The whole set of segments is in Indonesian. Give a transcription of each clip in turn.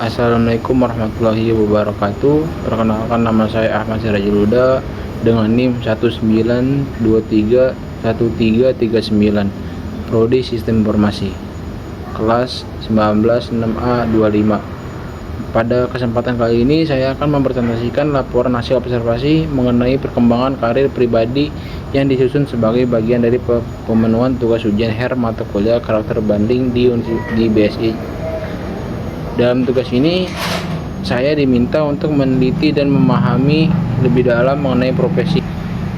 Assalamualaikum warahmatullahi wabarakatuh. Perkenalkan, nama saya Ahmad Sirajul Huda dengan NIM 192313139, Prodi Sistem Informasi, kelas 19 6A 25. Pada kesempatan kali ini saya akan mempresentasikan laporan hasil observasi mengenai perkembangan karir pribadi yang disusun sebagai bagian dari pemenuhan tugas ujian HER mata kuliah karakter banding di BSI. Dalam tugas ini, saya diminta untuk meneliti dan memahami lebih dalam mengenai profesi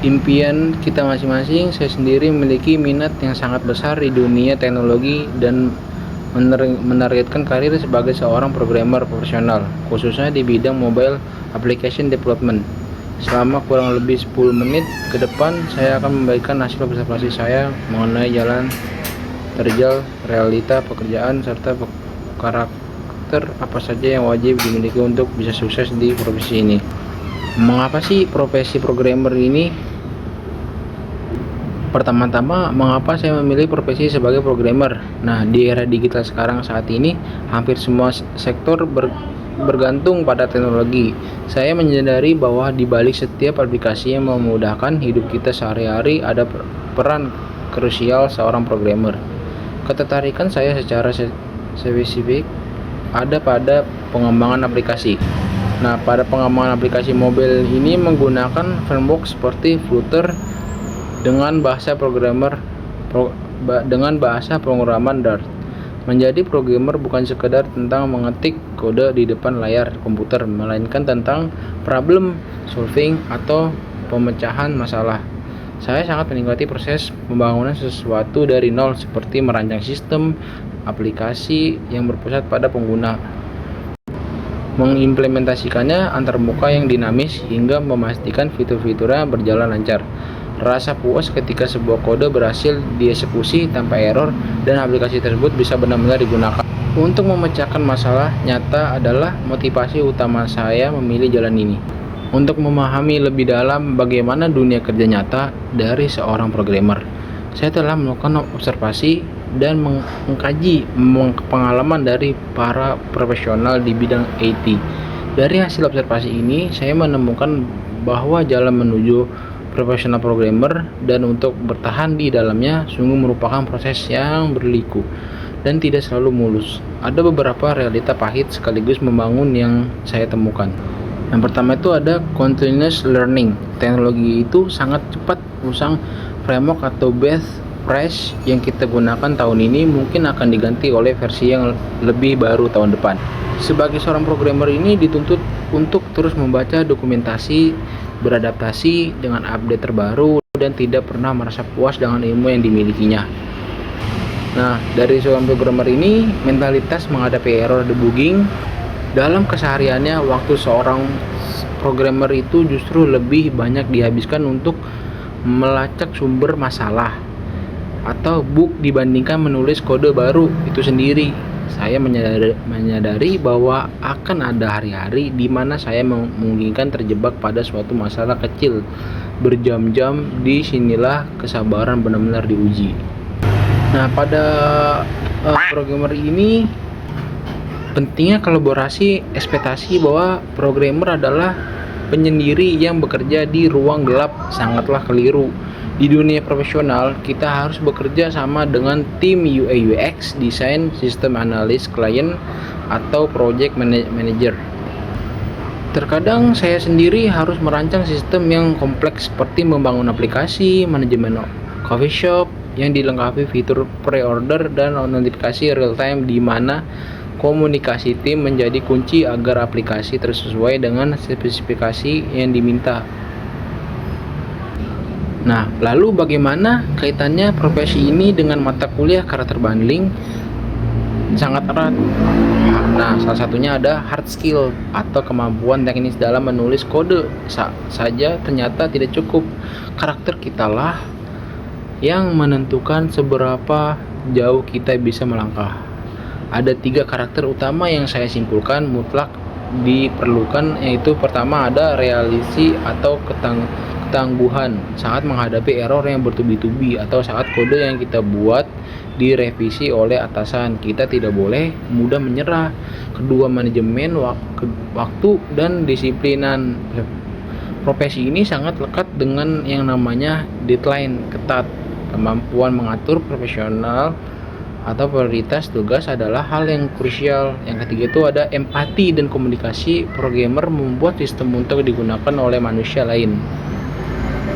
impian kita masing-masing. Saya sendiri memiliki minat yang sangat besar di dunia teknologi dan menargetkan karir sebagai seorang programmer profesional, khususnya di bidang mobile application development. Selama kurang lebih 10 menit ke depan, saya akan membagikan hasil observasi saya mengenai jalan terjal, realita pekerjaan, serta karakter apa saja yang wajib dimiliki untuk bisa sukses di profesi ini. Mengapa sih profesi programmer ini? Pertama-tama, mengapa saya memilih profesi sebagai programmer? Nah, di era digital sekarang saat ini, hampir semua sektor bergantung pada teknologi. Saya menyadari bahwa di balik setiap aplikasi yang memudahkan hidup kita sehari-hari ada peran krusial seorang programmer. Ketertarikan saya secara spesifik ada pada pengembangan aplikasi. Nah, pada pengembangan aplikasi mobile ini menggunakan framework seperti Flutter dengan bahasa pemrograman Dart. Menjadi programmer bukan sekedar tentang mengetik kode di depan layar komputer, melainkan tentang problem solving atau pemecahan masalah. Saya sangat menikmati proses pembangunan sesuatu dari nol, seperti merancang sistem aplikasi yang berpusat pada pengguna, mengimplementasikannya antarmuka yang dinamis, hingga memastikan fitur-fiturnya berjalan lancar. Rasa puas ketika sebuah kode berhasil dieksekusi tanpa error dan aplikasi tersebut bisa benar-benar digunakan untuk memecahkan masalah nyata adalah motivasi utama saya memilih jalan ini. Untuk memahami lebih dalam bagaimana dunia kerja nyata dari seorang programmer, saya telah melakukan observasi dan mengkaji pengalaman dari para profesional di bidang IT. Dari hasil observasi ini, saya menemukan bahwa jalan menuju profesional programmer dan untuk bertahan di dalamnya sungguh merupakan proses yang berliku dan tidak selalu mulus. Ada beberapa realita pahit sekaligus membangun yang saya temukan. Yang pertama itu ada continuous learning. Teknologi itu sangat cepat usang. Framework atau best practice yang kita gunakan tahun ini mungkin akan diganti oleh versi yang lebih baru tahun depan. Sebagai seorang programmer ini dituntut untuk terus membaca dokumentasi, beradaptasi dengan update terbaru, dan tidak pernah merasa puas dengan ilmu yang dimilikinya. Nah, dari seorang programmer ini, mentalitas menghadapi error debugging dalam kesehariannya. Waktu seorang programmer itu justru lebih banyak dihabiskan untuk melacak sumber masalah atau bug dibandingkan menulis kode baru itu sendiri. Saya menyadari bahwa akan ada hari-hari di mana saya memungkinkan terjebak pada suatu masalah kecil berjam-jam. Di sinilah kesabaran benar-benar diuji. Nah, pada programmer ini pentingnya kolaborasi. Ekspektasi bahwa programmer adalah penyendiri yang bekerja di ruang gelap sangatlah keliru. Di dunia profesional, kita harus bekerja sama dengan tim UI UX, desain, sistem analis, klien, atau project manager. Terkadang saya sendiri harus merancang sistem yang kompleks seperti membangun aplikasi, manajemen coffee shop yang dilengkapi fitur pre-order dan notifikasi real time, di mana komunikasi tim menjadi kunci agar aplikasi sesuai dengan spesifikasi yang diminta. Nah, lalu bagaimana kaitannya profesi ini dengan mata kuliah karakter bundling? Sangat erat. Nah, salah satunya ada hard skill atau kemampuan teknis dalam menulis kode saja ternyata tidak cukup. Karakter kitalah yang menentukan seberapa jauh kita bisa melangkah. Ada 3 karakter utama yang saya simpulkan mutlak diperlukan, yaitu pertama ada realisi atau ketangguhan saat menghadapi error yang bertubi-tubi atau saat kode yang kita buat direvisi oleh atasan. Kita tidak boleh mudah menyerah. Kedua, manajemen waktu dan disiplinan. Profesi ini sangat lekat dengan yang namanya deadline ketat. Kemampuan mengatur profesional atau prioritas tugas adalah hal yang krusial. Yang ketiga itu ada empati dan komunikasi. Programmer membuat sistem untuk digunakan oleh manusia lain.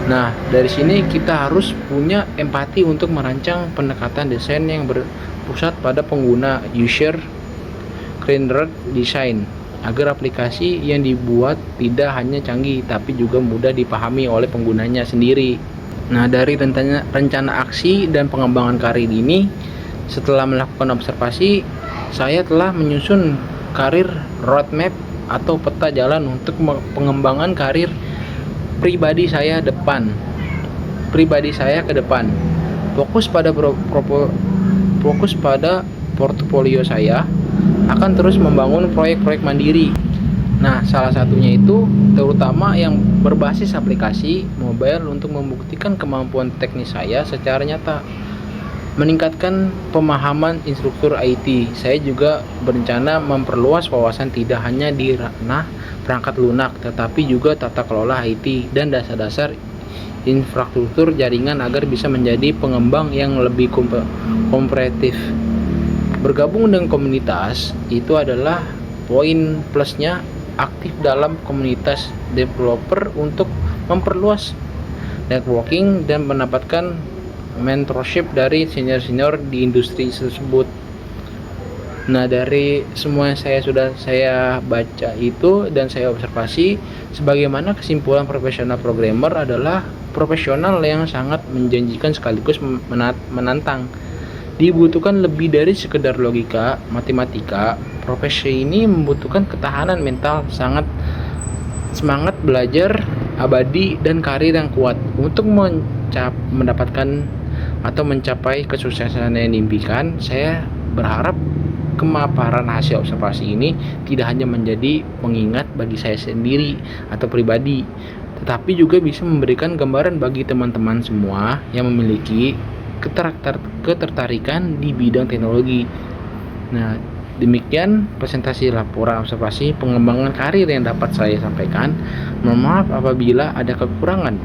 Nah, dari sini kita harus punya empati untuk merancang pendekatan desain yang berpusat pada pengguna, user centered design, agar aplikasi yang dibuat tidak hanya canggih tapi juga mudah dipahami oleh penggunanya sendiri. Nah, dari rencana aksi dan pengembangan karir ini, setelah melakukan observasi, saya telah menyusun karir roadmap atau peta jalan untuk pengembangan karir pribadi saya ke depan. Fokus pada portofolio saya akan terus membangun proyek-proyek mandiri. Nah, salah satunya itu terutama yang berbasis aplikasi mobile untuk membuktikan kemampuan teknis saya secara nyata. Meningkatkan pemahaman instruktur IT. Saya juga berencana memperluas wawasan tidak hanya di ranah perangkat lunak, tetapi juga tata kelola IT dan dasar-dasar infrastruktur jaringan agar bisa menjadi pengembang yang lebih kompetitif. Bergabung dengan komunitas itu adalah poin plusnya. Aktif dalam komunitas developer untuk memperluas networking dan mendapatkan mentorship dari senior-senior di industri tersebut. Nah, dari semua yang saya baca itu dan saya observasi, sebagaimana kesimpulan profesional programmer adalah profesional yang sangat menjanjikan sekaligus menantang. Dibutuhkan lebih dari sekedar logika, matematika. Profesi ini membutuhkan ketahanan mental, semangat belajar abadi, dan karir yang kuat untuk mendapatkan atau mencapai kesuksesan yang diimpikan. Saya berharap kemaparan hasil observasi ini tidak hanya menjadi pengingat bagi saya sendiri atau pribadi, tetapi juga bisa memberikan gambaran bagi teman-teman semua yang memiliki ketertarikan di bidang teknologi. Nah, demikian presentasi laporan observasi pengembangan karir yang dapat saya sampaikan. Mohon maaf apabila ada kekurangan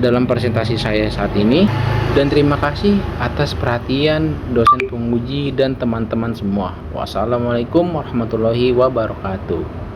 dalam presentasi saya saat ini, dan terima kasih atas perhatian dosen penguji dan teman-teman semua. Wassalamualaikum warahmatullahi wabarakatuh.